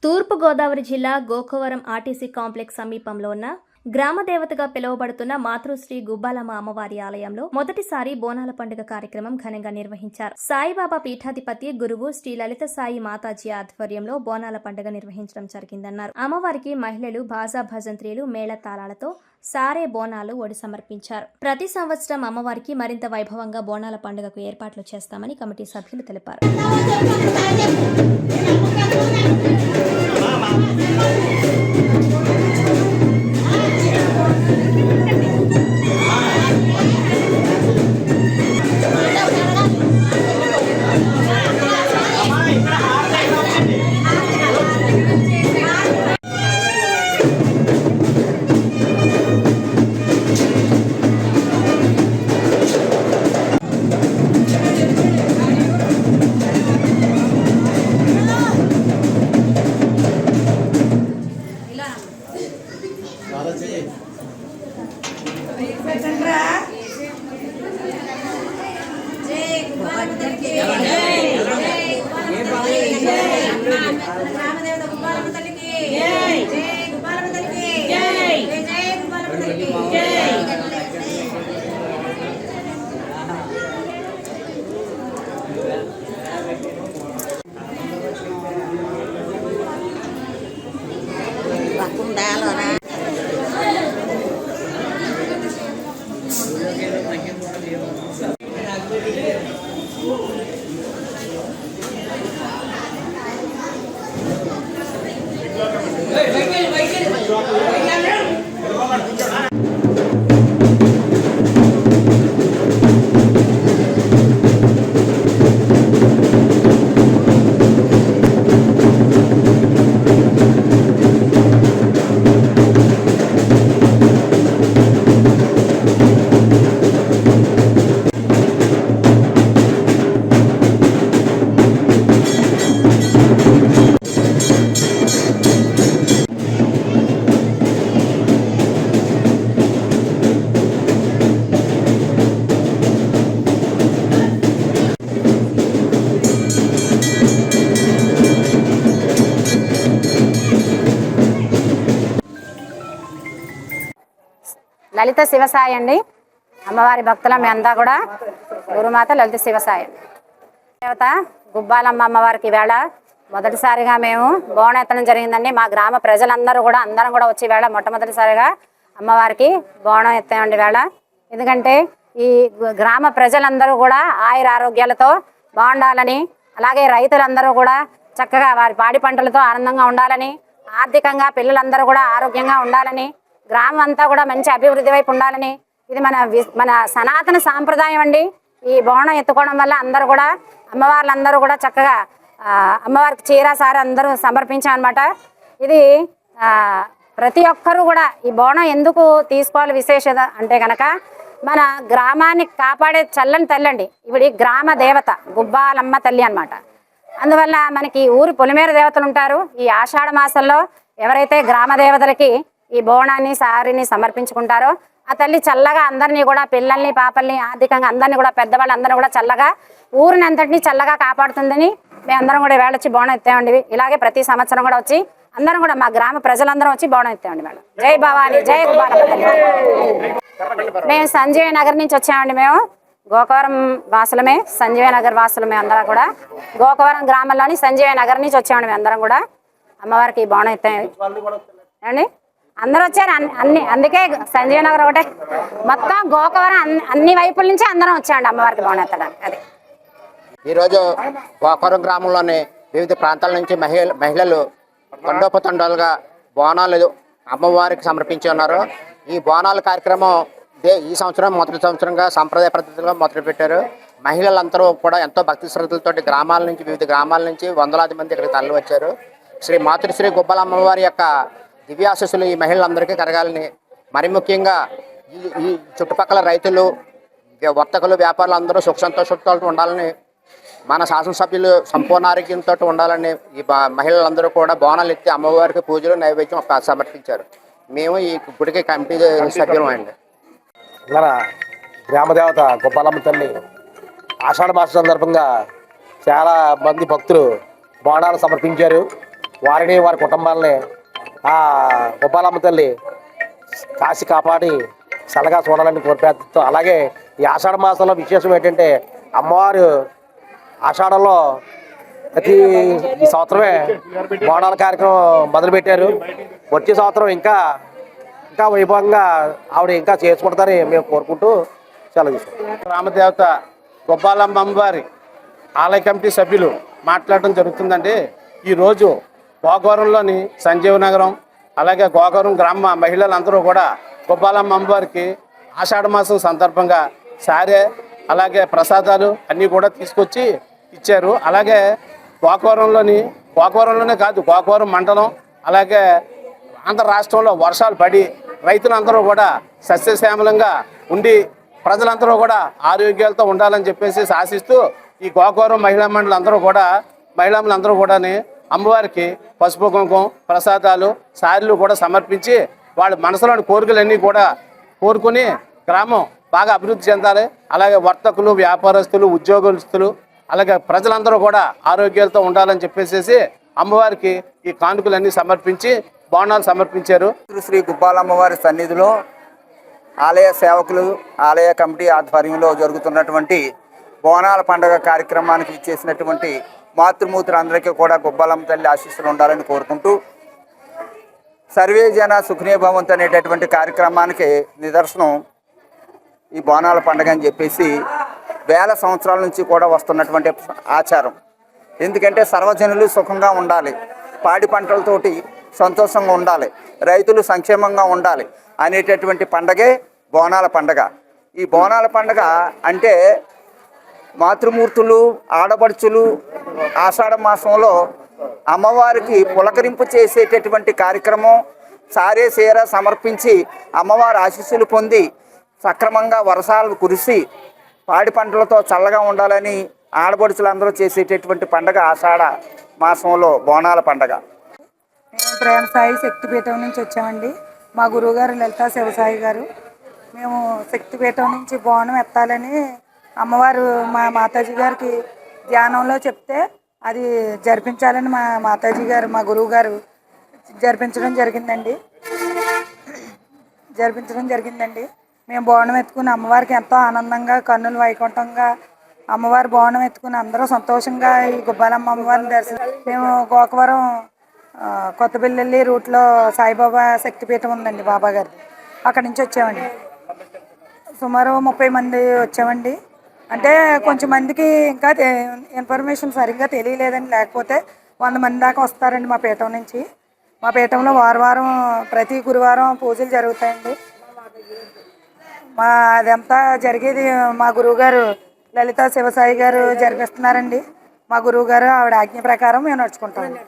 తూర్పు గోదావరి జిల్లా Gokavaram RTC complex సమీపంలో ఉన్న గ్రామ దేవతగా పిలువబడుతున్న మాతృశ్రీ గుబ్బాలమ్మ అమ్మవారి ఆలయంలో మొదటిసారి బోనాల పండుగ కార్యక్రమం ఘనంగా నిర్వహించారు. సాయిబాబా పీఠాధిపతి గురువు శ్రీ లలిత సాయి మాతాజీ ఆధ్వర్యంలో బోనాల పండుగ నిర్వహించడం జరిగిందన్నారు. అమ్మవారికి మహిళలు బాజా భజంత్రీలు మేళతాళాలతో సారే బోనాలు ఒడి సమర్పించారు. ప్రతి సంవత్సరం అమ్మవారికి మరింత వైభవంగా బోనాల పండుగకు ఏర్పాట్లు చేస్తామని కమిటీ సభ్యులు తెలిపారు. లలిత శివసాయి అండి. అమ్మవారి భక్తుల మీ అంతా కూడా గురుమాత లలిత శివసాయి దేవత గుబ్బాలమ్మ అమ్మవారికి వేళ మొదటిసారిగా మేము బోనం ఎత్తడం జరిగిందండి. మా గ్రామ ప్రజలందరూ కూడా అందరం కూడా వచ్చి వేళ మొట్టమొదటిసారిగా అమ్మవారికి బోనం ఎత్తామండి వేళ. ఎందుకంటే ఈ గ్రామ ప్రజలందరూ కూడా ఆయుర ఆరోగ్యాలతో బాగుండాలని, అలాగే రైతులందరూ కూడా చక్కగా వారి పాడి పంటలతో ఆనందంగా ఉండాలని, ఆర్థికంగా పిల్లలందరూ కూడా ఆరోగ్యంగా ఉండాలని, గ్రామం అంతా కూడా మంచి అభివృద్ధి వైపు ఉండాలని, ఇది మన సనాతన సాంప్రదాయం అండి. ఈ బోనం ఎత్తుకోవడం వల్ల అందరూ కూడా అమ్మవార్లందరూ కూడా చక్కగా అమ్మవారికి చీర సారి అందరూ సమర్పించామన్నమాట. ఇది ప్రతి ఒక్కరూ కూడా ఈ బోనం ఎందుకు తీసుకోవాలి విశేషత అంటే కనుక మన గ్రామాన్ని కాపాడే చల్లని తల్లి అండి. ఇవిడి గ్రామ దేవత గుబ్బాలమ్మ తల్లి అన్నమాట. అందువల్ల మనకి ఊరి పొలిమేర దేవతలు ఉంటారు. ఈ ఆషాఢ మాసంలో ఎవరైతే గ్రామ దేవతలకి ఈ బోనాన్ని సారిని సమర్పించుకుంటారో ఆ తల్లి చల్లగా అందరినీ కూడా పిల్లల్ని పాపల్ని ఆర్థికంగా అందరినీ కూడా పెద్దవాళ్ళందరినీ కూడా చల్లగా ఊరిని అంతటినీ చల్లగా కాపాడుతుందని మేమందరం కూడా వేళ వచ్చి బోనం ఎత్తామండి. ఇలాగే ప్రతి సంవత్సరం కూడా వచ్చి అందరం కూడా మా గ్రామ ప్రజలందరం వచ్చి బోనం ఎత్తామండి మేడం. జై భవాని, జై గుబ్బాలమ్మ. మేము సంజీవ నగర్ నుంచి వచ్చామండి. మేము గోకవరం వాసులమే, సంజీవ నగర్ వాసులమే అందరం కూడా. గోకవరం గ్రామంలోని సంజీవ నగర్ నుంచి వచ్చామండి మేము అందరం కూడా అమ్మవారికి బోనం ఎత్తామండి. అందరూ వచ్చారు అందుకే సంజీవ నగర్ ఒకటే మొత్తం గోకవరం అన్ని వైపుల నుంచి అందరం వచ్చామండి అమ్మవారికి బోనం ఎత్తడానికి. అది ఈరోజు గోకవరం గ్రామంలోని వివిధ ప్రాంతాల నుంచి మహిళలు తండోపతండాలుగా బోనాలు అమ్మవారికి సమర్పించి ఉన్నారు. ఈ బోనాల కార్యక్రమం ఈ సంవత్సరం మొదటి సంవత్సరంగా సాంప్రదాయ పద్ధతిలో మొదలుపెట్టారు. మహిళలందరూ కూడా ఎంతో భక్తి శ్రద్ధలతోటి గ్రామాల నుంచి వివిధ గ్రామాల నుంచి వందలాది మంది ఇక్కడికి తరలి వచ్చారు. శ్రీ మాతృశ్రీ గుబ్బాలమ్మవారి యొక్క దివ్యాశస్సులు ఈ మహిళలందరికీ కలగాలని, మరి ముఖ్యంగా ఈ చుట్టుపక్కల రైతులు, వర్తకులు, వ్యాపారులు అందరూ సుఖ సంతోషాలతో ఉండాలని, మన శాసనసభ్యులు సంపూర్ణ ఆరోగ్యంతో ఉండాలని ఈ మహిళలందరూ కూడా బోనాలు ఎత్తి అమ్మవారికి పూజలు నైవేద్యం సమర్పించారు. మేము ఈ గుడికి కమిటీ సభ్యులం అండి. మన గ్రామదేవత గుబ్బాలమ్మ తల్లి ఆషాఢ మాస సందర్భంగా చాలా మంది భక్తులు బోనాలు సమర్పించారు. వారిని వారి కుటుంబాలని ఆ గొప్పాలమ్మ తల్లి కాసి కాపాడి చల్లగా చూడాలని కోరిపేస్తూ, అలాగే ఈ ఆషాఢ మాసంలో విశేషం ఏంటంటే అమ్మవారు ఆషాఢంలో ప్రతి ఈ సంవత్సరమే బోనాల కార్యక్రమం మొదలుపెట్టారు. వచ్చే సంవత్సరం ఇంకా వైభవంగా ఆవిడ ఇంకా చేసుకుంటారని మేము కోరుకుంటూ సెలవు తీసుకుంటాం. రామదేవత గొప్పాలమ్మ అమ్మవారి ఆలయ కమిటీ సభ్యులు మాట్లాడటం జరుగుతుందండి. ఈరోజు గోకవరంలోని సంజీవ నగరం అలాగే గోకవరం గ్రామ మహిళలందరూ కూడా గొప్పాలమ్మ అమ్మవారికి ఆషాఢ మాసం సందర్భంగా సారే అలాగే ప్రసాదాలు అన్నీ కూడా తీసుకొచ్చి ఇచ్చారు. అలాగే గోకవరంలోనే కాదు, గోకవరం మండలం అలాగే ఆంధ్ర రాష్ట్రంలో వర్షాలు పడి రైతులందరూ కూడా సస్యశ్యామలంగా ఉండి ప్రజలందరూ కూడా ఆరోగ్యాలతో ఉండాలని చెప్పేసి ఆశిస్తూ ఈ గోకవరం మహిళా మండలందరూ కూడా మహిళలందరూ కూడా అమ్మవారికి పసుపు కుంకుమ ప్రసాదాలు సారీలు కూడా సమర్పించి వాళ్ళ మనసులోని కోరికలన్నీ కూడా కోరుకుని గ్రామం బాగా అభివృద్ధి చెందాలి. అలాగే వర్తకులు, వ్యాపారస్తులు, ఉద్యోగస్తులు అలాగే ప్రజలందరూ కూడా ఆరోగ్యాలతో ఉండాలని చెప్పేసి అమ్మవారికి ఈ కానుకలన్నీ సమర్పించి బోనాలు సమర్పించారు. శ్రీ గుప్పాలమ్మవారి సన్నిధిలో ఆలయ సేవకులు, ఆలయ కమిటీ ఆధ్వర్యంలో జరుగుతున్నటువంటి బోనాల పండుగ కార్యక్రమానికి ఇచ్చేసినటువంటి మాతృమూర్తులందరికీ కూడా గుప్పాలమ్మ తల్లి ఆశీస్సులు ఉండాలని కోరుకుంటూ, సర్వే జన సుఖినే భవంతు అనేటటువంటి కార్యక్రమానికి నిదర్శనం ఈ బోనాల పండుగ అని చెప్పేసి వేల సంవత్సరాల నుంచి కూడా వస్తున్నటువంటి ఆచారం. ఎందుకంటే సర్వజనులు సుఖంగా ఉండాలి, పాడి పంటలతోటి సంతోషంగా ఉండాలి, రైతులు సంక్షేమంగా ఉండాలి అనేటటువంటి పండగే బోనాల పండగ. ఈ బోనాల పండగ అంటే మాతృమూర్తులు, ఆడపడుచులు ఆషాఢ మాసంలో అమ్మవారికి పులకరింపు చేసేటటువంటి కార్యక్రమం. సారే సీర సమర్పించి అమ్మవారి ఆశీస్సులు పొంది సక్రమంగా వర్షాలు కురిసి పాడి పంటలతో చల్లగా ఉండాలని ఆడపడుచులందరూ చేసేటటువంటి పండగ ఆషాఢ మాసంలో బోనాల పండగ. మేము ప్రేమ సాయి శక్తిపీఠం నుంచి వచ్చామండి. మా గురువుగారు లలితా శివసాయి గారు. మేము శక్తిపీఠం నుంచి బోనం ఎత్తాలని అమ్మవారు మా మాతాజీ గారికి ధ్యానంలో చెప్తే అది జరిపించాలని మా మాతాజీ గారు, మా గురువు గారు జరిపించడం జరిగిందండి. మేము బోనం ఎత్తుకుని అమ్మవారికి ఎంతో ఆనందంగా, కన్నులు వైకుంఠంగా అమ్మవారి బోనం ఎత్తుకుని అందరూ సంతోషంగా ఈ గుప్పాలమ్మ అమ్మవారిని దర్శనం. మేము గోకవరం కొత్తబిల్లెల్లి రూట్లో సాయిబాబా శక్తిపీఠం ఉందండి బాబా గారిది, అక్కడి నుంచి వచ్చామండి. సుమారు 30 మంది వచ్చామండి. అంటే కొంచెం మందికి ఇంకా ఇన్ఫర్మేషన్ సరిగ్గా తెలియలేదండి, లేకపోతే 100 మంది దాకా వస్తారండి మా పీఠం నుంచి. మా పీఠంలో వారం ప్రతి గురువారం పూజలు జరుగుతాయండి. అదంతా జరిగేది మా గురువుగారు లలితా శివసాయి గారు జరిపిస్తున్నారండి. మా గురువుగారు ఆవిడ ఆజ్ఞ ప్రకారం మేము నడుచుకుంటామండి.